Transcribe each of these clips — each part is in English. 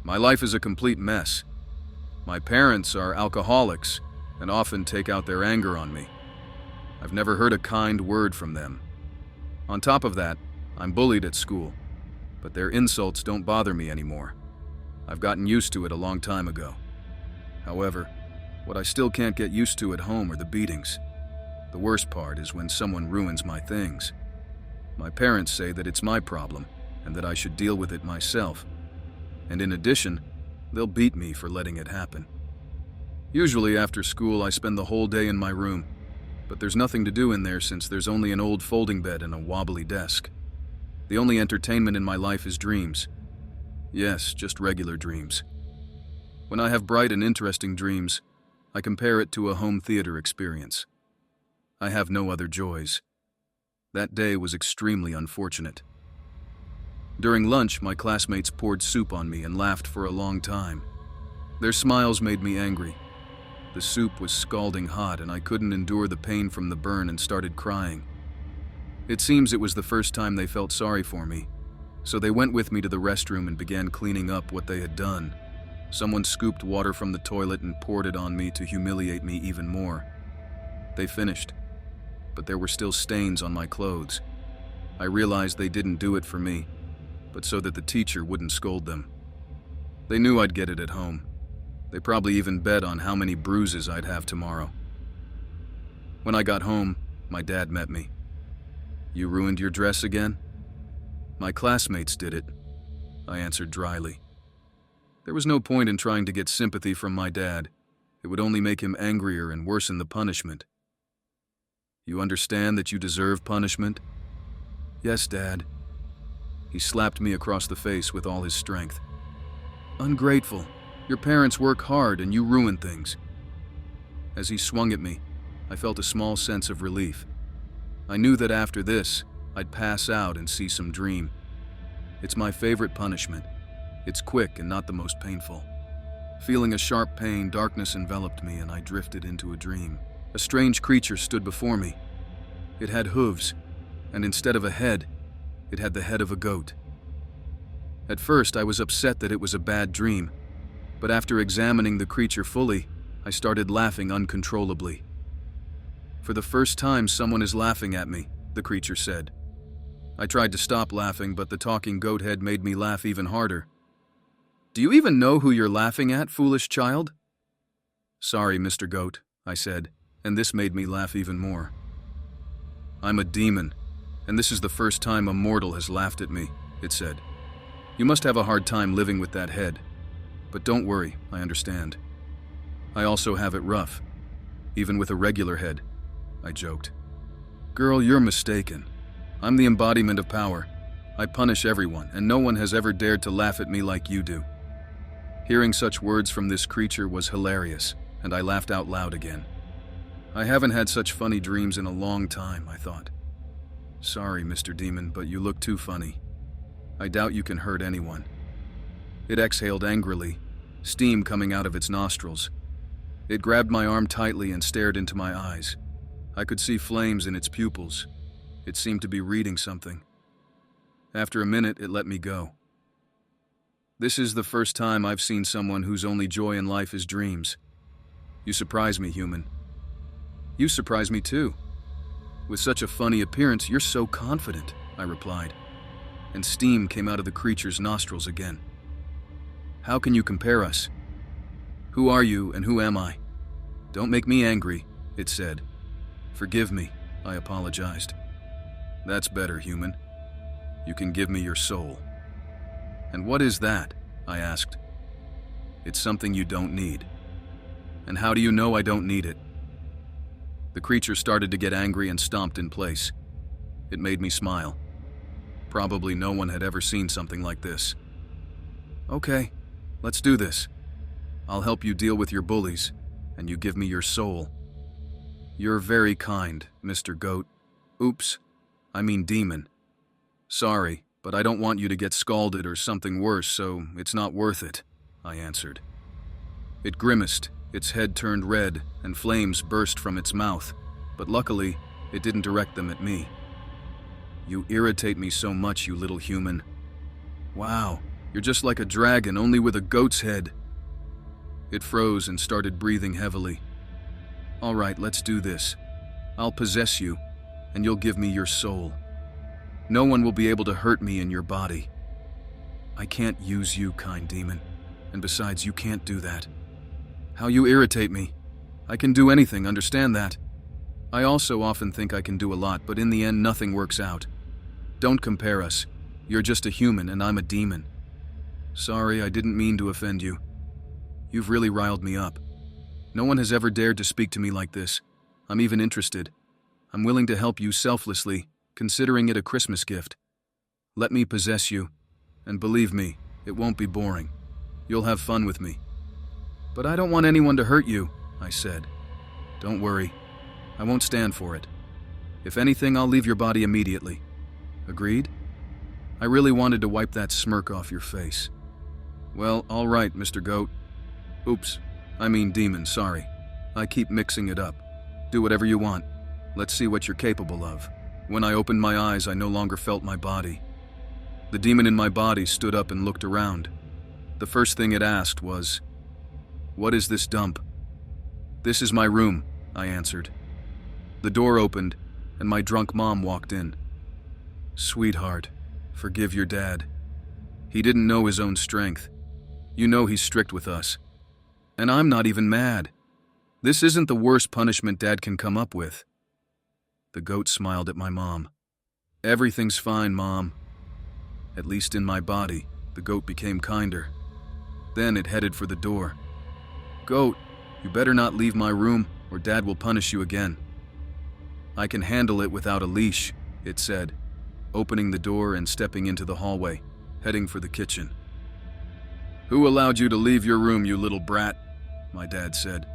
My life is a complete mess. My parents are alcoholics and often take out their anger on me. I've never heard a kind word from them. On top of that, I'm bullied at school, but their insults don't bother me anymore. I've gotten used to it a long time ago. However, what I still can't get used to at home are the beatings. The worst part is when someone ruins my things. My parents say that it's my problem and that I should deal with it myself. And in addition, they'll beat me for letting it happen. Usually after school, I spend the whole day in my room, but there's nothing to do in there since there's only an old folding bed and a wobbly desk. The only entertainment in my life is dreams. Yes, just regular dreams. When I have bright and interesting dreams, I compare it to a home theater experience. I have no other joys. That day was extremely unfortunate. During lunch, my classmates poured soup on me and laughed for a long time. Their smiles made me angry. The soup was scalding hot and I couldn't endure the pain from the burn and started crying. It seems it was the first time they felt sorry for me, so they went with me to the restroom and began cleaning up what they had done. Someone scooped water from the toilet and poured it on me to humiliate me even more. They finished, but there were still stains on my clothes. I realized they didn't do it for me, but so that the teacher wouldn't scold them. They knew I'd get it at home. They probably even bet on how many bruises I'd have tomorrow. When I got home, my dad met me. "You ruined your dress again?" "My classmates did it," I answered dryly. There was no point in trying to get sympathy from my dad. It would only make him angrier and worsen the punishment. "You understand that you deserve punishment?" "Yes, Dad." He slapped me across the face with all his strength. "Ungrateful. Your parents work hard and you ruin things." As he swung at me, I felt a small sense of relief. I knew that after this, I'd pass out and see some dream. It's my favorite punishment. It's quick and not the most painful. Feeling a sharp pain, darkness enveloped me and I drifted into a dream. A strange creature stood before me. It had hooves, and instead of a head, it had the head of a goat. At first, I was upset that it was a bad dream, but after examining the creature fully, I started laughing uncontrollably. "For the first time, someone is laughing at me," the creature said. I tried to stop laughing, but the talking goat head made me laugh even harder. "Do you even know who you're laughing at, foolish child?" "Sorry, Mr. Goat," I said, and this made me laugh even more. "I'm a demon, and this is the first time a mortal has laughed at me," it said. "You must have a hard time living with that head. But don't worry, I understand. I also have it rough, even with a regular head," I joked. "Girl, you're mistaken. I'm the embodiment of power. I punish everyone, and no one has ever dared to laugh at me like you do." Hearing such words from this creature was hilarious, and I laughed out loud again. I haven't had such funny dreams in a long time, I thought. "Sorry, Mr. Demon, but you look too funny. I doubt you can hurt anyone." It exhaled angrily, steam coming out of its nostrils. It grabbed my arm tightly and stared into my eyes. I could see flames in its pupils. It seemed to be reading something. After a minute, it let me go. "This is the first time I've seen someone whose only joy in life is dreams. You surprise me, human." "You surprise me too. With such a funny appearance, you're so confident," I replied, and steam came out of the creature's nostrils again. "How can you compare us? Who are you and who am I?" "Don't make me angry," it said. "Forgive me," I apologized. "That's better, human. You can give me your soul." "And what is that?" I asked. "It's something you don't need." "And how do you know I don't need it?" The creature started to get angry and stomped in place. It made me smile. Probably no one had ever seen something like this. "Okay, let's do this. I'll help you deal with your bullies, and you give me your soul." "You're very kind, Mr. Goat. Oops, I mean demon. Sorry, but I don't want you to get scalded or something worse, so it's not worth it," I answered. It grimaced, its head turned red, and flames burst from its mouth, but luckily, it didn't direct them at me. "You irritate me so much, you little human." "Wow, You're just like a dragon, only with a goat's head." It froze and started breathing heavily. "All right, let's do this. I'll possess you, and you'll give me your soul. No one will be able to hurt me in your body. I can't use you, kind demon, and besides, you can't do that. How you irritate me. I can do anything, understand that? I also often think I can do a lot, but in the end, nothing works out. Don't compare us. You're just a human, and I'm a demon. Sorry, I didn't mean to offend you. You've really riled me up. No one has ever dared to speak to me like this. I'm even interested. I'm willing to help you selflessly, considering it a Christmas gift. Let me possess you, and believe me, it won't be boring. You'll have fun with me." "But I don't want anyone to hurt you," I said. "Don't worry. I won't stand for it. If anything, I'll leave your body immediately. Agreed?" I really wanted to wipe that smirk off your face. "Well, all right, Mr. Goat. Oops, I mean demon, sorry. I keep mixing it up. Do whatever you want. Let's see what you're capable of." When I opened my eyes, I no longer felt my body. The demon in my body stood up and looked around. The first thing it asked was, "What is this dump?" "This is my room," I answered. The door opened, and my drunk mom walked in. "Sweetheart, forgive your dad. He didn't know his own strength. You know he's strict with us. And I'm not even mad. This isn't the worst punishment Dad can come up with." The goat smiled at my mom. "Everything's fine, Mom." At least in my body, the goat became kinder. Then it headed for the door. "Goat, you better not leave my room, or Dad will punish you again." "I can handle it without a leash," it said, opening the door and stepping into the hallway, heading for the kitchen. "Who allowed you to leave your room, you little brat?" my dad said.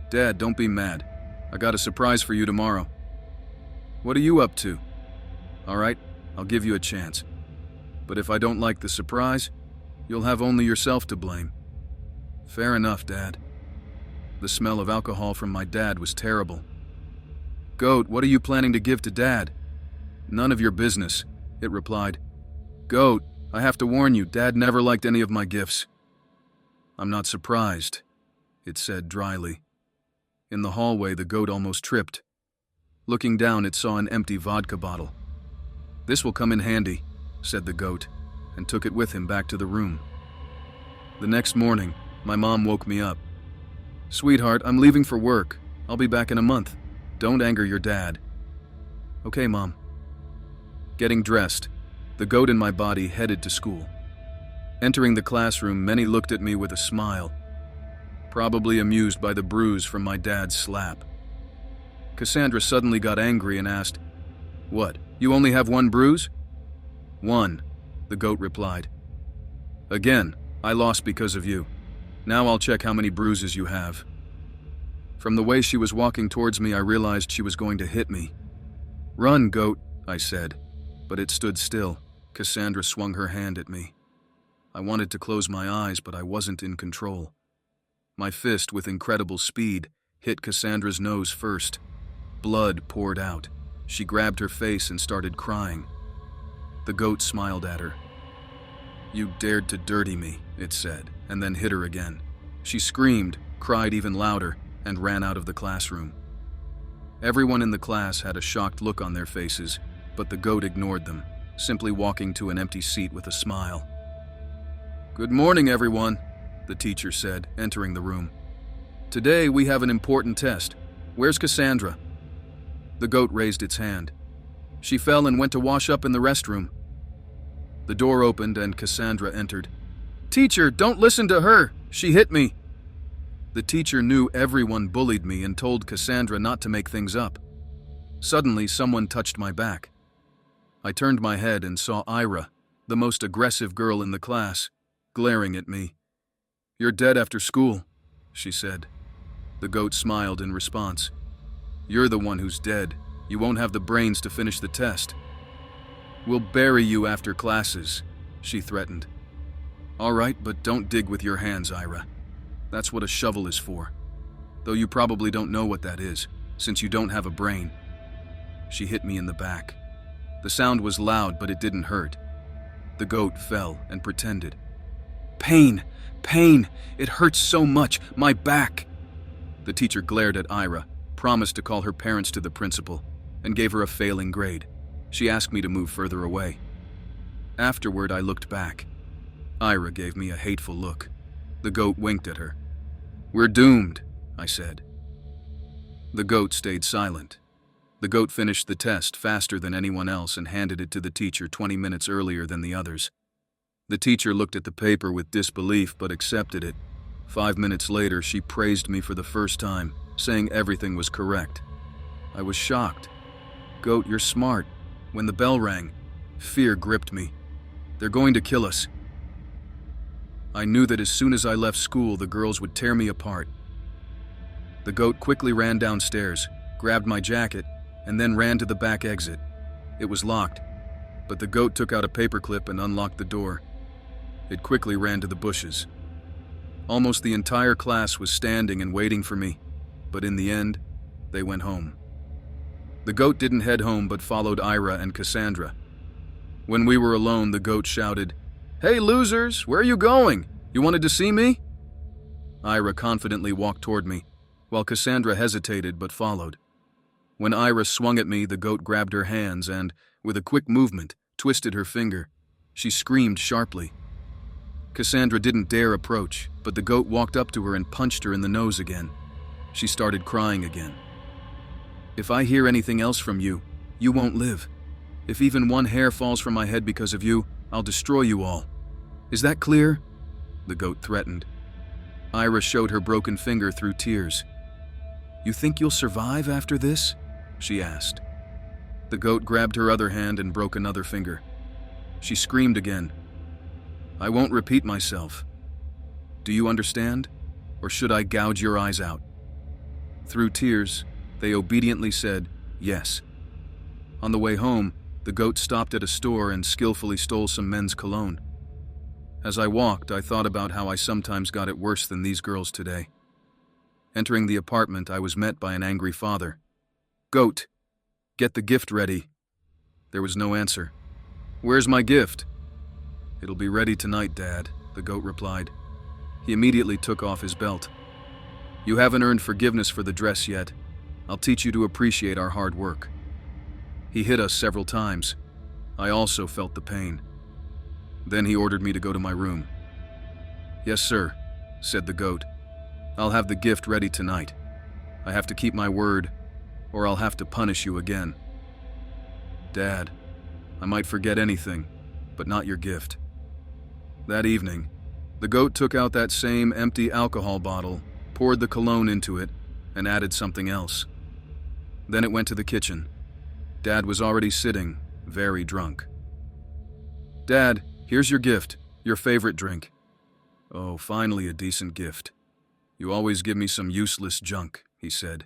"Dad, don't be mad. I got a surprise for you tomorrow." "What are you up to?" "All right, I'll give you a chance. But if I don't like the surprise, you'll have only yourself to blame." "Fair enough, Dad." The smell of alcohol from my dad was terrible. "Goat, what are you planning to give to Dad?" "None of your business," it replied. "Goat, I have to warn you, Dad never liked any of my gifts." "I'm not surprised," it said dryly. In the hallway, the goat almost tripped. Looking down, it saw an empty vodka bottle. "This will come in handy," said the goat, and took it with him back to the room. The next morning, my mom woke me up. "Sweetheart, I'm leaving for work. I'll be back in a month. Don't anger your dad." "Okay, Mom." Getting dressed, the goat in my body headed to school. Entering the classroom, many looked at me with a smile, probably amused by the bruise from my dad's slap. Cassandra suddenly got angry and asked, "What, you only have one bruise?" "One," the goat replied. "Again, I lost because of you. Now I'll check how many bruises you have." From the way she was walking towards me, I realized she was going to hit me. "Run, goat," I said, but it stood still. Cassandra swung her hand at me. I wanted to close my eyes, but I wasn't in control. My fist, with incredible speed, hit Cassandra's nose first. Blood poured out. She grabbed her face and started crying. The goat smiled at her. "You dared to dirty me," it said, and then hit her again. She screamed, cried even louder, and ran out of the classroom. Everyone in the class had a shocked look on their faces, but the goat ignored them, simply walking to an empty seat with a smile. "Good morning, everyone," the teacher said, entering the room. "Today we have an important test. Where's Cassandra?" The goat raised its hand. "She fell and went to wash up in the restroom." The door opened and Cassandra entered. "Teacher, don't listen to her! She hit me!" The teacher knew everyone bullied me and told Cassandra not to make things up. Suddenly, someone touched my back. I turned my head and saw Ira, the most aggressive girl in the class, glaring at me. "You're dead after school," she said. The goat smiled in response. "You're the one who's dead. You won't have the brains to finish the test." "We'll bury you after classes," she threatened. "All right, but don't dig with your hands, Ira. That's what a shovel is for. Though you probably don't know what that is, since you don't have a brain." She hit me in the back. The sound was loud, but it didn't hurt. The goat fell and pretended. Pain! Pain! It hurts so much! My back! The teacher glared at Ira, promised to call her parents to the principal, and gave her a failing grade. She asked me to move further away. Afterward, I looked back. Ira gave me a hateful look. The goat winked at her. We're doomed, I said. The goat stayed silent. The goat finished the test faster than anyone else and handed it to the teacher 20 minutes earlier than the others. The teacher looked at the paper with disbelief but accepted it. 5 minutes later, she praised me for the first time, saying everything was correct. I was shocked. Goat, you're smart. When the bell rang, fear gripped me. They're going to kill us. I knew that as soon as I left school, the girls would tear me apart. The goat quickly ran downstairs, grabbed my jacket, and then ran to the back exit. It was locked, but the goat took out a paperclip and unlocked the door. It quickly ran to the bushes. Almost the entire class was standing and waiting for me, but in the end, they went home. The goat didn't head home but followed Ira and Cassandra. When we were alone, the goat shouted, Hey losers, where are you going? You wanted to see me? Ira confidently walked toward me, while Cassandra hesitated but followed. When Ira swung at me, the goat grabbed her hands and, with a quick movement, twisted her finger. She screamed sharply. Cassandra didn't dare approach, but the goat walked up to her and punched her in the nose again. She started crying again. If I hear anything else from you, you won't live. If even one hair falls from my head because of you, I'll destroy you all. Is that clear? The goat threatened. Ira showed her broken finger through tears. You think you'll survive after this? She asked. The goat grabbed her other hand and broke another finger. She screamed again. I won't repeat myself. Do you understand? Or should I gouge your eyes out? Through tears, they obediently said, yes. On the way home, the goat stopped at a store and skillfully stole some men's cologne. As I walked, I thought about how I sometimes got it worse than these girls today. Entering the apartment, I was met by an angry father. Goat, get the gift ready. There was no answer. Where's my gift? It'll be ready tonight, Dad, the goat replied. He immediately took off his belt. You haven't earned forgiveness for the dress yet. I'll teach you to appreciate our hard work. He hit us several times. I also felt the pain. Then he ordered me to go to my room. Yes, sir, said the goat. I'll have the gift ready tonight. I have to keep my word, or I'll have to punish you again. Dad, I might forget anything, but not your gift. That evening, the goat took out that same empty alcohol bottle, poured the cologne into it, and added something else. Then it went to the kitchen. Dad was already sitting, very drunk. Dad, here's your gift, your favorite drink. Oh, finally a decent gift. You always give me some useless junk, he said,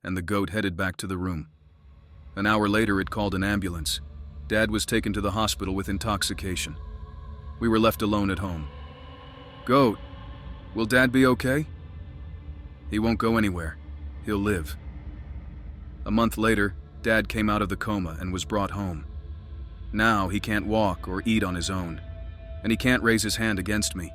and the goat headed back to the room. An hour later, it called an ambulance. Dad was taken to the hospital with intoxication. We were left alone at home. Goat, will Dad be okay? He won't go anywhere. He'll live. A month later, Dad came out of the coma and was brought home. Now he can't walk or eat on his own, and he can't raise his hand against me.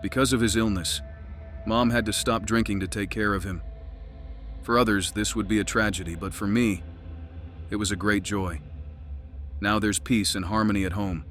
Because of his illness, Mom had to stop drinking to take care of him. For others, this would be a tragedy, but for me, it was a great joy. Now there's peace and harmony at home.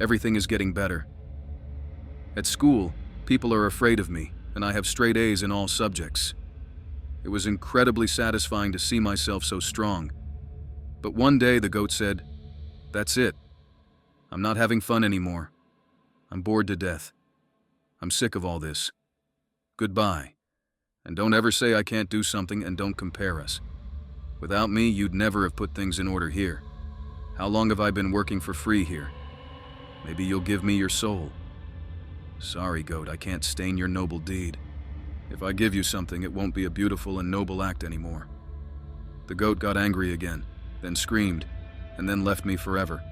Everything is getting better. At school, people are afraid of me, and I have straight A's in all subjects. It was incredibly satisfying to see myself so strong. But one day the goat said, That's it. I'm not having fun anymore. I'm bored to death. I'm sick of all this. Goodbye. And don't ever say I can't do something, and don't compare us. Without me, you'd never have put things in order here. How long have I been working for free here? Maybe you'll give me your soul. Sorry, goat, I can't stain your noble deed. If I give you something, it won't be a beautiful and noble act anymore. The goat got angry again, then screamed, and then left me forever.